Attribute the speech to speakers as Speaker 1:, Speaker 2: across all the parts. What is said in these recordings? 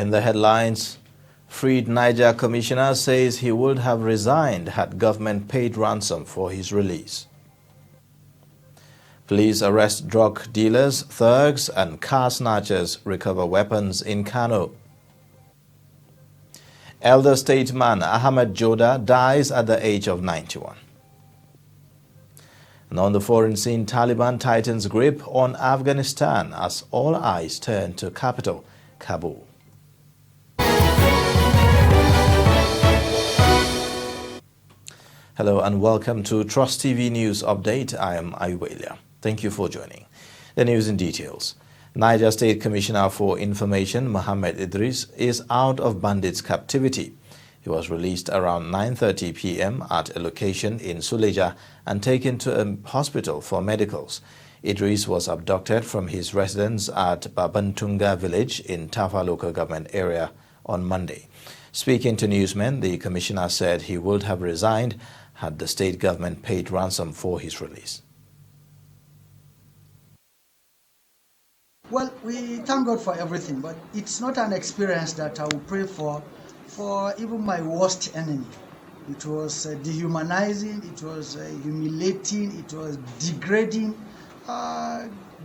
Speaker 1: In the headlines, freed Niger commissioner says he would have resigned had government paid ransom for his release. Police arrest drug dealers, thugs and car snatchers, recover weapons in Kano. Elder statesman Ahmed Joda dies at the age of 91. And on the foreign scene, Taliban tightens grip on Afghanistan as all eyes turn to capital, Kabul. Hello and welcome to Trust TV News Update. I am Ayubelia. Thank you for joining. The news in details. Niger State Commissioner for Information Mohammed Idris is out of bandits' captivity. He was released around 9:30 p.m. at a location in Suleja and taken to a hospital for medicals. Idris was abducted from his residence at Babantunga village in Tafa local government area on Monday. Speaking to newsmen, the commissioner said he would have resigned had the state government paid ransom for his release.
Speaker 2: Well, we thank God for everything, but it's not an experience that I will pray for even my worst enemy. It was dehumanizing, it was humiliating, it was degrading,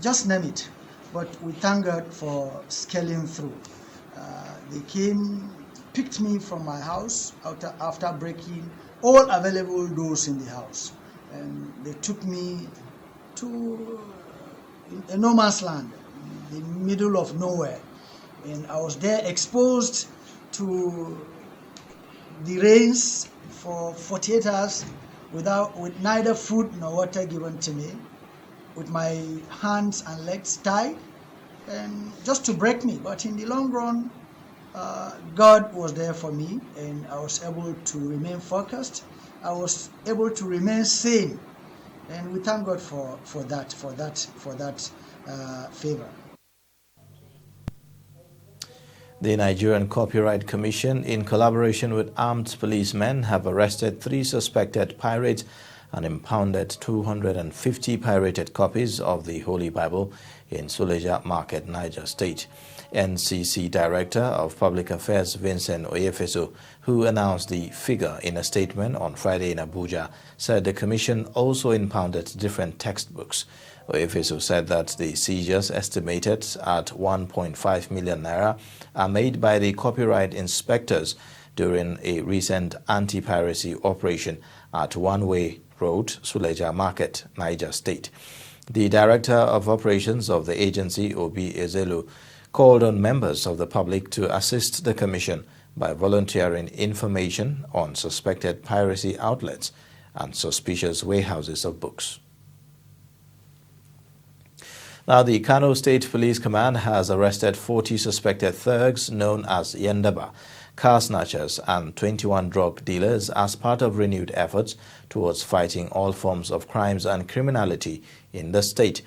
Speaker 2: just name it. But we thank God for scaling through. They came, picked me from my house after breaking all available doors in the house. And they took me to a no man's land, in the middle of nowhere. And I was there exposed to the rains for 48 hours with neither food nor water given to me, with my hands and legs tied, and just to break me. But in the long run, God was there for me, and I was able to remain focused. I was able to remain sane, and we thank God for that favor.
Speaker 1: The Nigerian Copyright Commission, in collaboration with armed policemen, have arrested 3 suspected pirates and impounded 250 pirated copies of the Holy Bible in Suleja Market, Niger State. NCC Director of Public Affairs Vincent Oyefeso, who announced the figure in a statement on Friday in Abuja, said the commission also impounded different textbooks. Oyefeso said that the seizures, estimated at 1.5 million naira, are made by the copyright inspectors during a recent anti-piracy operation at One Way Road, Suleja Market, Niger State. The Director of Operations of the agency, Obi Ezelu, called on members of the public to assist the Commission by volunteering information on suspected piracy outlets and suspicious warehouses of books. Now, the Kano State Police Command has arrested 40 suspected thugs known as Yandaba, car snatchers and 21 drug dealers as part of renewed efforts towards fighting all forms of crimes and criminality in the state.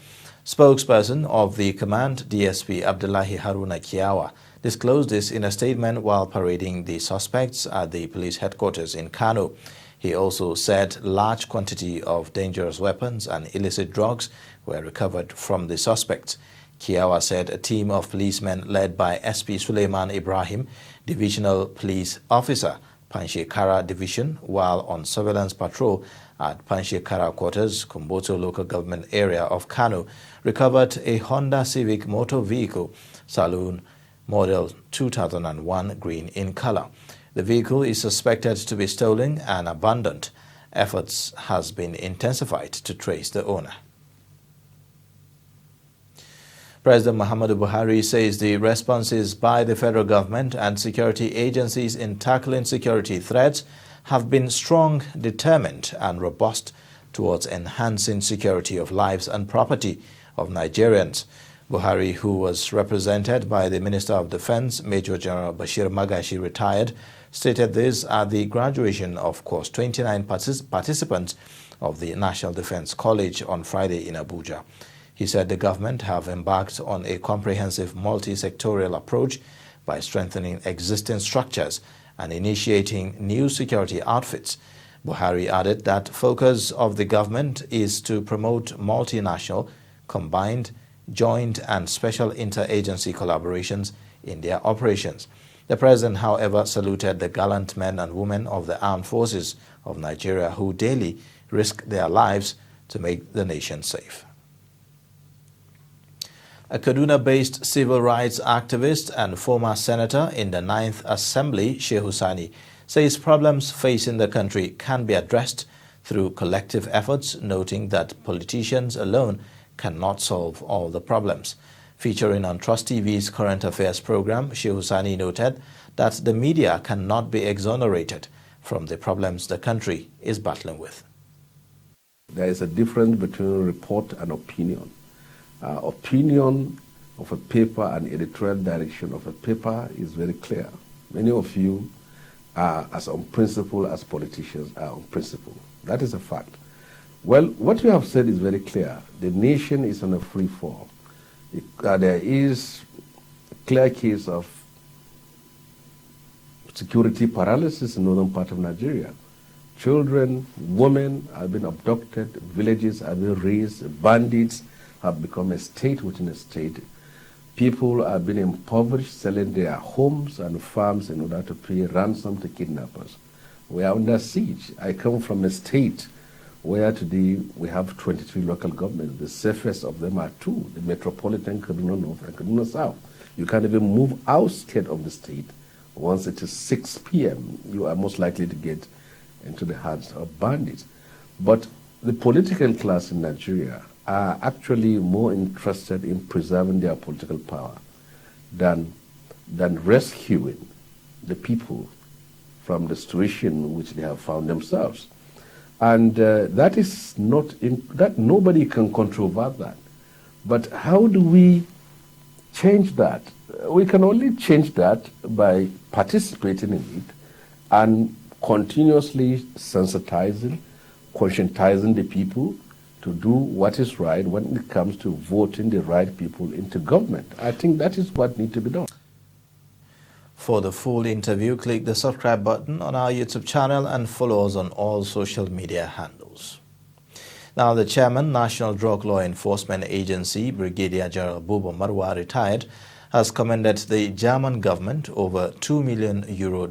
Speaker 1: Spokesperson of the command, DSP Abdullahi Haruna Kiawa, disclosed this in a statement while parading the suspects at the police headquarters in Kano. He also said large quantity of dangerous weapons and illicit drugs were recovered from the suspects. Kiawa said a team of policemen led by SP Suleiman Ibrahim, Divisional Police Officer, Panshekara Division, while on surveillance patrol at Panshekara Quarters, Kumboto local government area of Kano, recovered a Honda Civic motor vehicle, saloon model 2001 green in color. The vehicle is suspected to be stolen and abandoned. Efforts has been intensified to trace the owner. President Muhammadu Buhari says the responses by the federal government and security agencies in tackling security threats have been strong, determined and robust towards enhancing security of lives and property of Nigerians. Buhari, who was represented by the Minister of Defense, Major General Bashir Magashi, retired, stated this at the graduation of course 29 participants of the National Defense College on Friday in Abuja. He said the government have embarked on a comprehensive multi-sectorial approach by strengthening existing structures and initiating new security outfits. Buhari added that focus of the government is to promote multinational, combined, joint and special interagency collaborations in their operations. The president, however, saluted the gallant men and women of the armed forces of Nigeria who daily risk their lives to make the nation safe. A Kaduna-based civil rights activist and former senator in the 9th Assembly, Shehu Sani, says problems facing the country can be addressed through collective efforts, noting that politicians alone cannot solve all the problems. Featuring on Trust TV's Current Affairs program, Shehu Sani noted that the media cannot be exonerated from the problems the country is battling with.
Speaker 3: There is a difference between report and opinion. Opinion of a paper and editorial direction of a paper is very clear. Many of you are as unprincipled as politicians are unprincipled. That is a fact. Well, what you have said is very clear. The nation is on a free fall. There is a clear case of security paralysis in the northern part of Nigeria. Children, women have been abducted, villages have been razed, bandits have become a state within a state. People have been impoverished, selling their homes and farms in order to pay ransom to kidnappers. We are under siege. I come from a state where today we have 23 local governments. The safest of them are 2, the metropolitan Kaduna North and Kaduna South. You can't even move outside of the state. Once it is 6 p.m., you are most likely to get into the hands of bandits. But the political class in Nigeria are actually more interested in preserving their political power than rescuing the people from the situation in which they have found themselves. And that is not, that nobody can controvert that. But how do we change that? We can only change that by participating in it and continuously sensitizing, conscientizing the people to do what is right when it comes to voting the right people into government. I think that is what needs to be done.
Speaker 1: For the full interview, click the subscribe button on our YouTube channel and follow us on all social media handles. Now, the chairman, National Drug Law Enforcement Agency, Brigadier General Buba Marwa, retired, has commended the German government over €2 million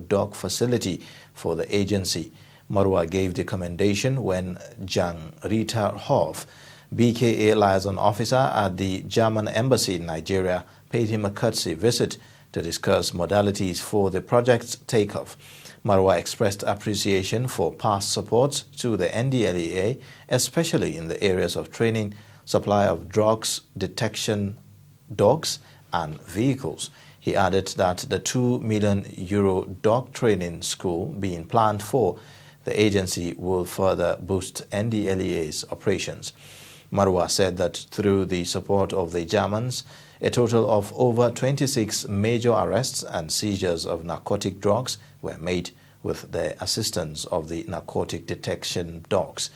Speaker 1: drug facility for the agency. Marwa gave the commendation when Jan Rita Hoff, BKA liaison officer at the German embassy in Nigeria, paid him a courtesy visit to discuss modalities for the project's takeoff. Marwa expressed appreciation for past support to the NDLEA, especially in the areas of training, supply of drugs, detection dogs, and vehicles. He added that the €2 million dog training school being planned for the agency will further boost NDLEA's operations. Marwa said that through the support of the Germans, a total of over 26 major arrests and seizures of narcotic drugs were made with the assistance of the narcotic detection dogs.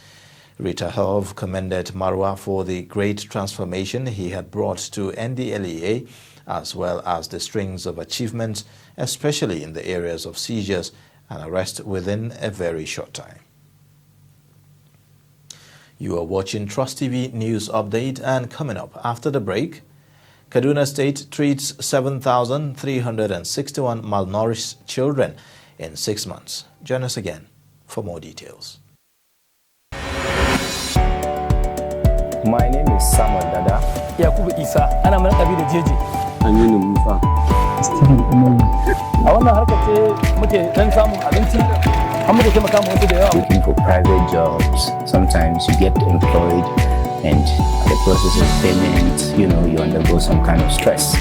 Speaker 1: Rita Hove commended Marwa for the great transformation he had brought to NDLEA, as well as the strings of achievements, especially in the areas of seizures and arrest within a very short time. You are watching Trust TV News Update, and coming up after the break, Kano State treats 7,361 malnourished children in 6 months. Join us again for more details.
Speaker 4: My name is Samuel Dada. Yakubu Isa, ana mana kabi da jeji. Aminu Musa. Stephen Umaru. A wannan harkar ce muke dan samun abinci, an muke taimaka mu wasu da yawa. Looking for private jobs. Sometimes you get employed and the process of payment, you undergo some kind of stress.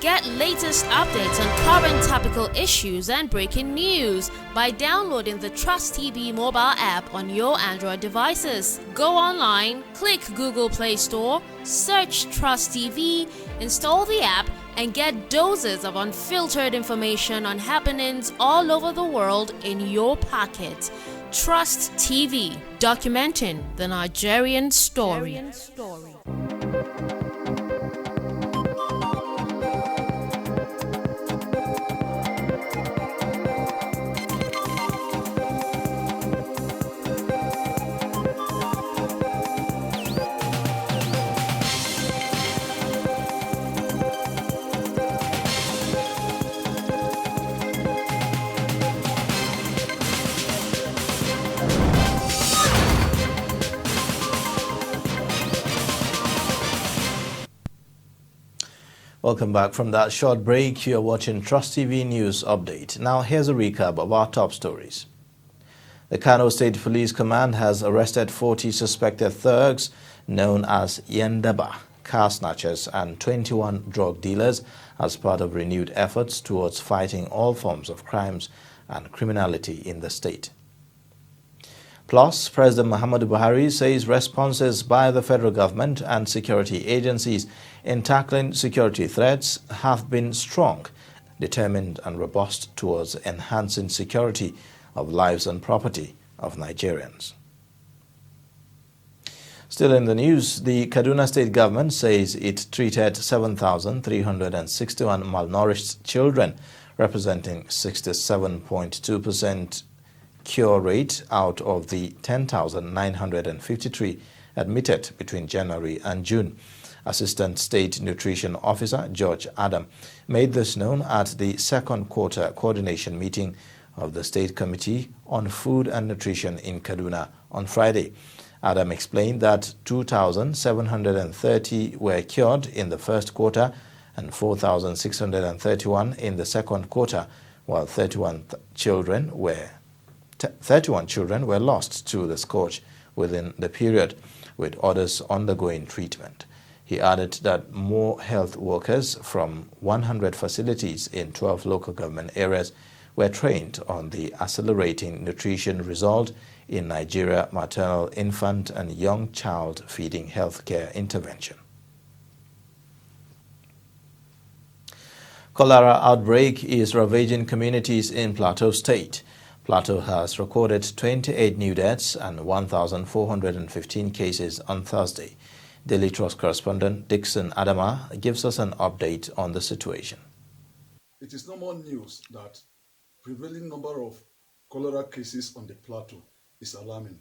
Speaker 5: Get latest updates on current topical issues and breaking news by downloading the Trust TV mobile app on your Android devices. Go online, click Google Play Store, search Trust TV, install the app, and get doses of unfiltered information on happenings all over the world in your pocket. Trust TV, documenting the Nigerian story.
Speaker 1: Welcome back from that short break. You're watching Trust TV News Update. Now here's a recap of our top stories. The Kano State Police Command has arrested 40 suspected thugs known as Yendaba, car snatchers and 21 drug dealers as part of renewed efforts towards fighting all forms of crimes and criminality in the state. Plus, President Muhammadu Buhari says responses by the federal government and security agencies in tackling security threats have been strong, determined and robust towards enhancing security of lives and property of Nigerians. Still in the news, the Kano State government says it treated 7,361 malnourished children, representing 67.2% cure rate out of the 10,953 admitted between January and June. Assistant State Nutrition Officer George Adam made this known at the second quarter coordination meeting of the State Committee on Food and Nutrition in Kaduna on Friday. Adam explained that 2,730 were cured in the first quarter and 4,631 in the second quarter, while 31 children were lost to the scourge within the period, with others undergoing treatment. He added that more health workers from 100 facilities in 12 local government areas were trained on the accelerating nutrition result in Nigeria maternal, infant and young child feeding healthcare intervention. Cholera outbreak is ravaging communities in Plateau State. Plateau has recorded 28 new deaths and 1,415 cases on Thursday. Daily Trust correspondent Dixon Adama gives us an update on the situation.
Speaker 6: It is no more news that prevailing number of cholera cases on the plateau is alarming,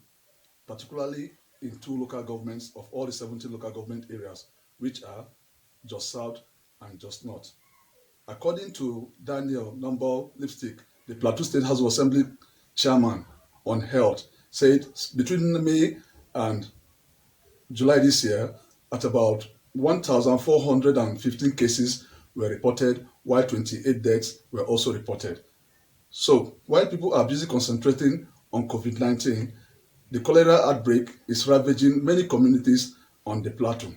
Speaker 6: particularly in two local governments of all the 70 local government areas, which are Jos South and Jos North. According to Daniel Numball Lipstick, the Plateau State House of Assembly chairman on health, said between May and July this year, at about 1,415 cases were reported, while 28 deaths were also reported. So, while people are busy concentrating on COVID-19, the cholera outbreak is ravaging many communities on the plateau,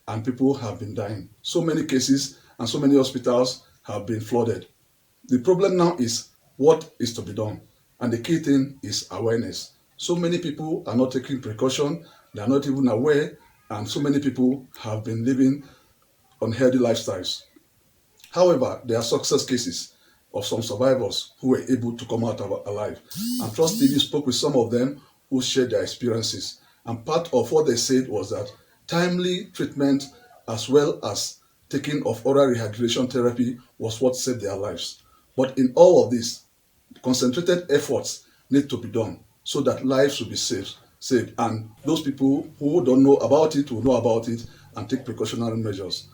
Speaker 6: and people have been dying. So many cases and so many hospitals have been flooded. The problem now is what is to be done, and the key thing is awareness. So many people are not taking precaution, they are not even aware, and so many people have been living unhealthy lifestyles. However, there are success cases of some survivors who were able to come out alive. And Trust TV spoke with some of them who shared their experiences. And part of what they said was that timely treatment as well as taking of oral rehydration therapy was what saved their lives. But in all of this, concentrated efforts need to be done so that lives will be saved. And those people who don't know about it will know about it and take precautionary measures.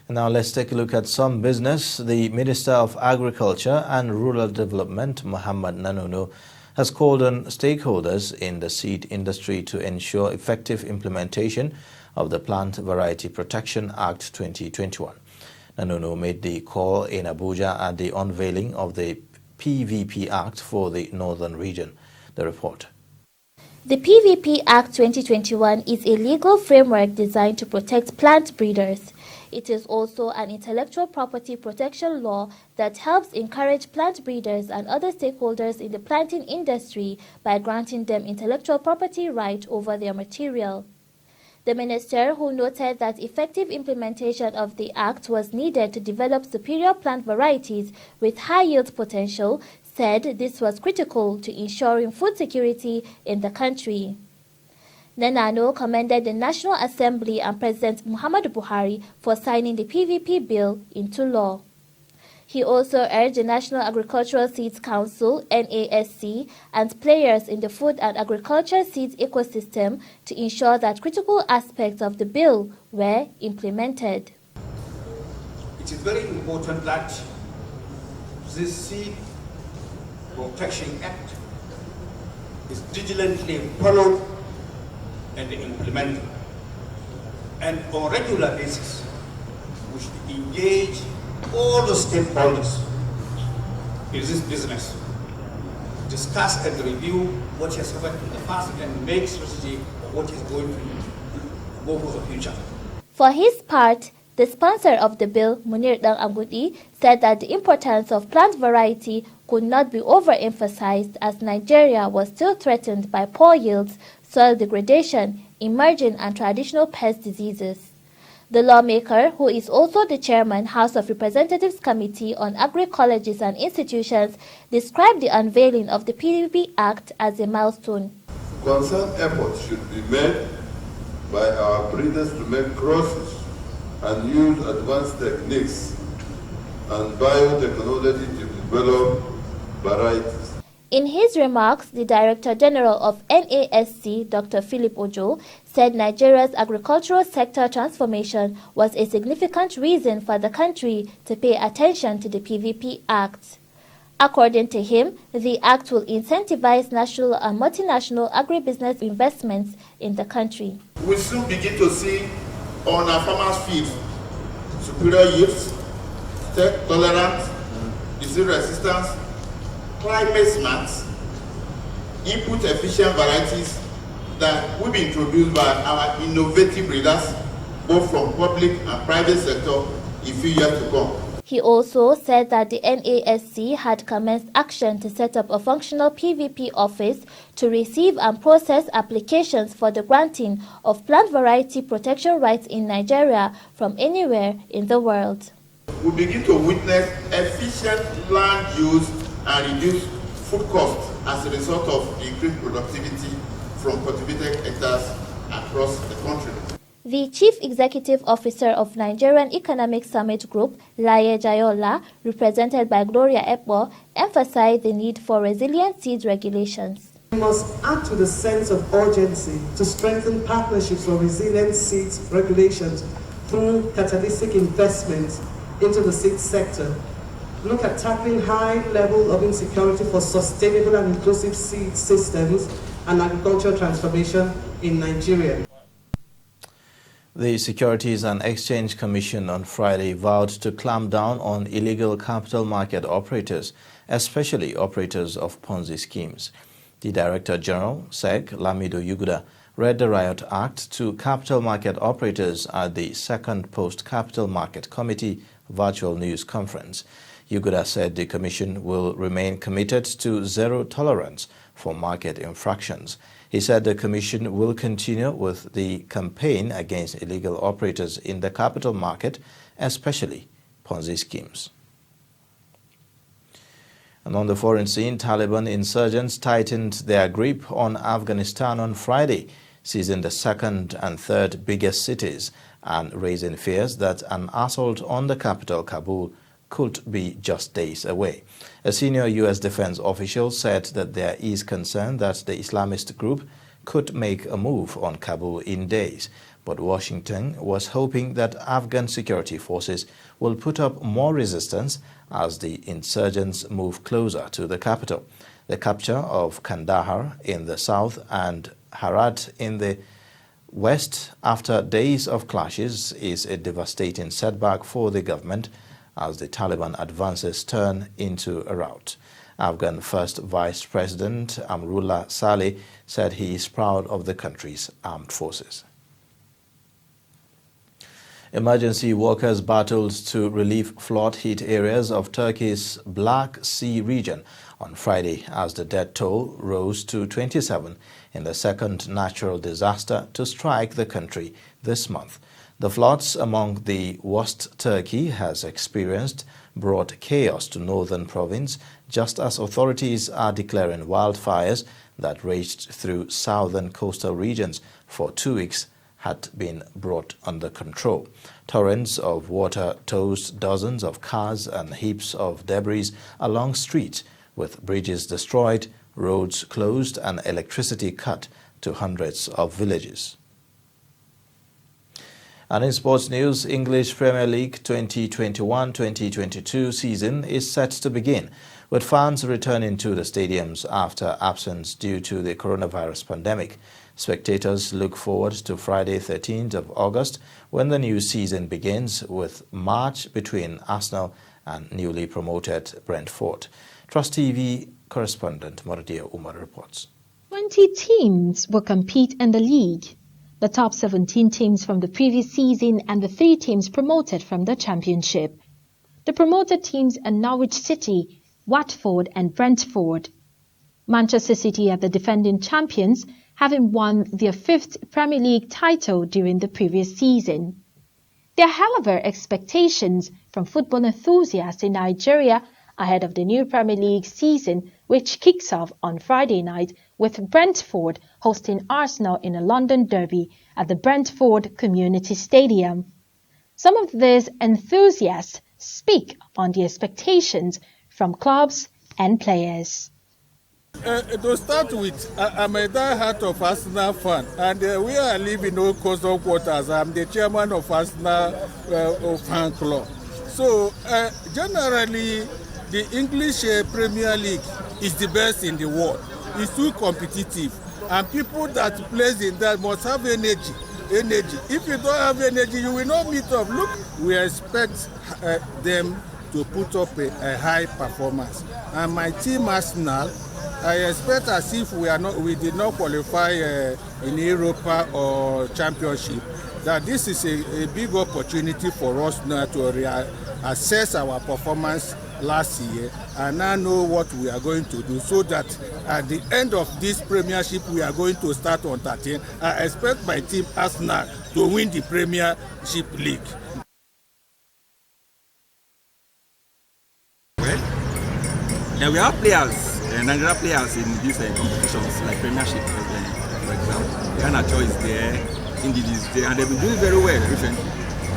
Speaker 1: Now let's take a look at some business. The Minister of Agriculture and Rural Development, Muhammad Nanono, has called on stakeholders in the seed industry to ensure effective implementation of the Plant Variety Protection Act 2021. Nanono made the call in Abuja at the unveiling of the PVP Act for the Northern region. The report.
Speaker 7: The PVP Act 2021 is a legal framework designed to protect plant breeders. It is also an intellectual property protection law that helps encourage plant breeders and other stakeholders in the planting industry by granting them intellectual property right over their material. The minister, who noted that effective implementation of the act was needed to develop superior plant varieties with high yield potential, said this was critical to ensuring food security in the country. Nanano commended the National Assembly and President Muhammadu Buhari for signing the PVP bill into law. He also urged the National Agricultural Seeds Council, NASC, and players in the food and agriculture seeds ecosystem to ensure that critical aspects of the bill were implemented.
Speaker 8: It is very important that this Seed Protection Act is diligently followed and implemented. And on a regular basis, we should engage all the stakeholders in this business, discuss and review what has happened in the past and make strategy of what is going to go for the future.
Speaker 7: For his part, the sponsor of the bill, Munir Dan Angudi, said that the importance of plant variety could not be overemphasized as Nigeria was still threatened by poor yields, soil degradation, emerging and traditional pest diseases. The lawmaker, who is also the chairman, House of Representatives Committee on Agri-Colleges and Institutions, described the unveiling of the PVP Act as a milestone.
Speaker 9: Concerned efforts should be made by our breeders to make crosses and use advanced techniques and biotechnology to develop varieties.
Speaker 7: In his remarks, the Director General of NASC, Dr. Philip Ojo, said Nigeria's agricultural sector transformation was a significant reason for the country to pay attention to the PVP Act. According to him, the Act will incentivize national and multinational agribusiness investments in the country.
Speaker 9: We soon begin to see on our farmers' fields superior yields, threat tolerance, disease resistance, climate smart, input efficient varieties that will be introduced by our innovative breeders, both from public and private sector, in few years to come.
Speaker 7: He also said that the NASC had commenced action to set up a functional PVP office to receive and process applications for the granting of plant variety protection rights in Nigeria from anywhere in the world.
Speaker 9: We begin to witness efficient land use and reduced food costs as a result of increased productivity from cultivated hectares across the country.
Speaker 7: The Chief Executive Officer of Nigerian Economic Summit Group, Laye Jayola, represented by Gloria Ekpo, emphasized the need for resilient seed regulations.
Speaker 10: We must add to the sense of urgency to strengthen partnerships for resilient seeds regulations through catalytic investments into the seed sector. Look at tackling high level of insecurity for sustainable and inclusive seed systems and agricultural transformation in Nigeria.
Speaker 1: The Securities and Exchange Commission on Friday vowed to clamp down on illegal capital market operators, especially operators of Ponzi schemes. The Director General, SEC, Lamido Yuguda, read the Riot Act to capital market operators at the second Post-Capital Market Committee virtual news conference. Yuguda said the Commission will remain committed to zero tolerance for market infractions. He said the Commission will continue with the campaign against illegal operators in the capital market, especially Ponzi schemes. And on the foreign scene, Taliban insurgents tightened their grip on Afghanistan on Friday, seizing the second and third biggest cities and raising fears that an assault on the capital, Kabul, could be just days away. A senior U.S. defense official said that there is concern that the Islamist group could make a move on Kabul in days, but Washington was hoping that Afghan security forces will put up more resistance as the insurgents move closer to the capital. The capture of Kandahar in the south and Herat in the west after days of clashes is a devastating setback for the government as the Taliban advances turn into a rout. Afghan First Vice President Amrullah Saleh said he is proud of the country's armed forces. Emergency workers battled to relieve flood-hit areas of Turkey's Black Sea region on Friday as the death toll rose to 27 in the second natural disaster to strike the country this month. The floods among the worst Turkey has experienced brought chaos to northern province, just as authorities are declaring wildfires that raged through southern coastal regions for 2 weeks had been brought under control. Torrents of water tossed dozens of cars and heaps of debris along streets, with bridges destroyed, roads closed and electricity cut to hundreds of villages. And in sports news, English Premier League 2021-2022 season is set to begin With fans returning to the stadiums after absence due to the coronavirus pandemic, spectators look forward to Friday 13th of August when the new season begins with match between Arsenal and newly promoted Brentford. Trust TV correspondent Mordia Umar reports.
Speaker 11: 20 teams will compete in the league. The top 17 teams from the previous season and the 3 teams promoted from the championship. The promoted teams are Norwich City, Watford and Brentford. Manchester City are the defending champions, having won their 5th Premier League title during the previous season. There are, however, expectations from football enthusiasts in Nigeria ahead of the new Premier League season, which kicks off on Friday night with Brentford hosting Arsenal in a London derby at the Brentford Community Stadium. Some of these enthusiasts speak on the expectations from clubs and players.
Speaker 12: To start with, I'm a die-hard of Arsenal fan, and we are living in old coastal quarters. I'm the chairman of Arsenal fan club. So, generally, the English Premier League is the best in the world. It's too competitive, and people that plays in that must have energy. If you don't have energy, you will not meet up. Look, we expect them to put up a high performance. And my team Arsenal, I expect as if we did not qualify in Europa or Championship, that this is a big opportunity for us now to assess our performance last year and now know what we are going to do, so that at the end of this premiership we are going to start on 13. I expect my team Arsenal to win the Premiership League.
Speaker 13: Well, yeah, we have players, Nigerian players in these competitions like Premiership, for example. Kano State is there, Indeed is there, and they've been doing very well recently.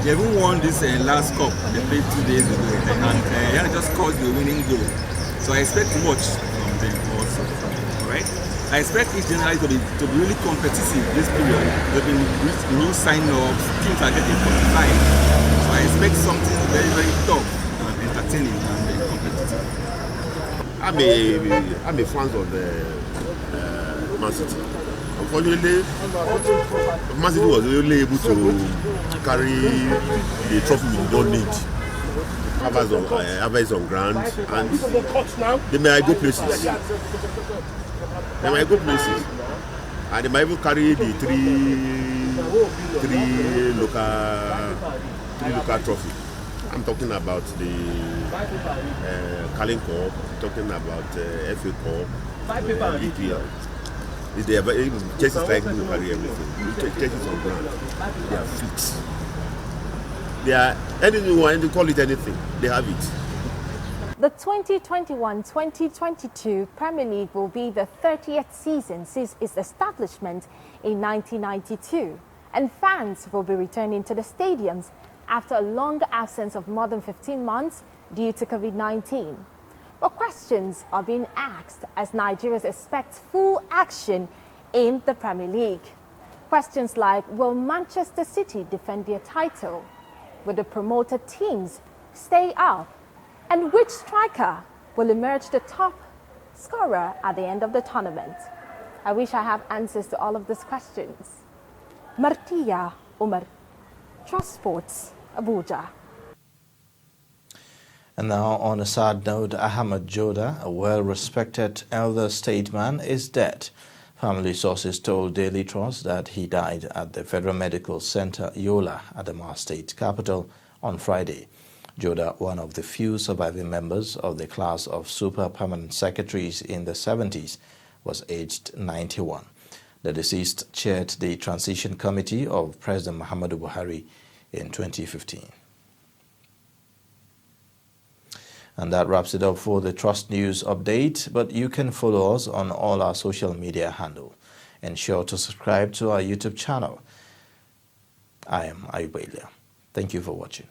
Speaker 13: They even won this last cup they played 2 days ago, and just scored the winning goal. So I expect much from them also. Alright? I expect it generally to be really competitive this period. There have been new sign-ups, teams are getting qualified. So I expect something very, very tough and entertaining and competitive.
Speaker 14: I'm a fan of Man City. Unfortunately, Man City was only able to carry the trophy we don't need. Harvest on ground, and they may go places. And they might even carry the three local trophy. I'm talking about the Carling Cup, talking about FA Cup, EPL. Chelsea trying to carry everything. Chelsea's on ground. They are fit. They are anything you want to call it anything. They have it.
Speaker 15: The 2021-2022 Premier League will be the 30th season since its establishment in 1992, and fans will be returning to the stadiums after a long absence of more than 15 months due to COVID-19. But questions are being asked as Nigerians expect full action in the Premier League. Questions like, will Manchester City defend their title? Will the promoted teams stay up? And which striker will emerge the top scorer at the end of the tournament? I wish I have answers to all of these questions. Martia Umar, Trust Sports, Abuja.
Speaker 1: And now, on a sad note, Ahmed Joda, a well-respected elder statesman, is dead. Family sources told Daily Trust that he died at the Federal Medical Center, Yola, Adamawa State capital, on Friday. Joda, one of the few surviving members of the class of super permanent secretaries in the 70s, was aged 91. The deceased chaired the transition committee of President Muhammadu Buhari in 2015. And that wraps it up for the Trust News update, but you can follow us on all our social media handle. Ensure to subscribe to our YouTube channel. I am Ayubelia. Thank you for watching.